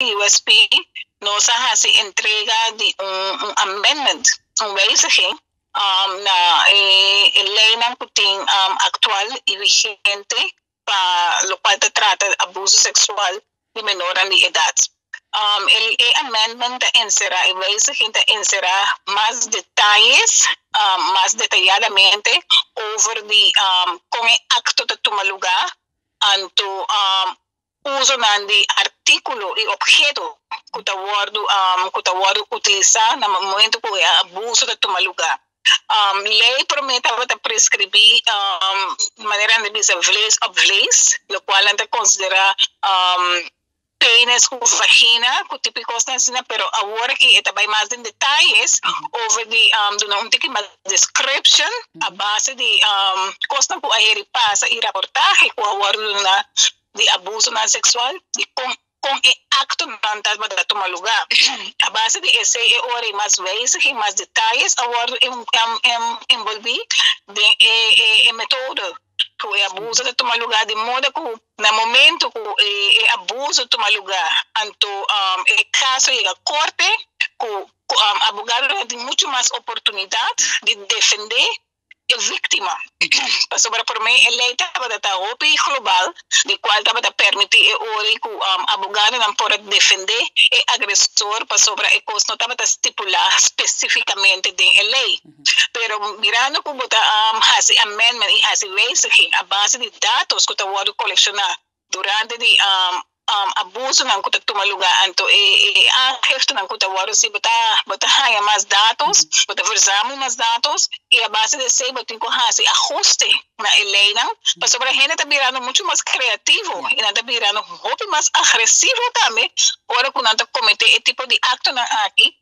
USP nos hace entrega de amendment, wijziging na ley ng puting actual y vigente para lo cual te trata de abuso sexual de menor de edad. El amendment encerra y wijziging encerra más detalles, más detalladamente over the con el acto de tomar lugar anto uso de artículo y objeto que tawado utilizar en el momento que el abuso de tomar lugar. Lei promete a prescribir manera de visa vlees, lo cual ante considera penes com vagina, com típicos na ensina, pero agora que está bem mais em detalhes over the mais description a base de costa que a passa e reportagem com agora de abuso sexual de com o acto fantasma de tomar lugar. A base de esse hora mais vezes e mais detalhes agora envolvi de método que o abuso de tomar lugar de modo que no momento que o abuso toma lugar, anto o caso chega a corte, que o abogado tem muito mais oportunidade de defender a vítima. Sobre por mim, a lei estava da OPI global, de qual estava a permitir que o abogado não pode defender o agressor, sobre a coisa não estava a estipular especificamente da lei. Pero mirando como esse amendment e esse wijziging, a base de dados que está colecionar durante o abuso não que toma lugar, então a gesto não que está se botar mais dados, botar versamos mais dados e a base de ser botar com esse ajuste na lei não, mas sobre a gente está virando muito mais criativo e não está virando muito mais agressivo também, ora quando está cometer esse tipo de acto aqui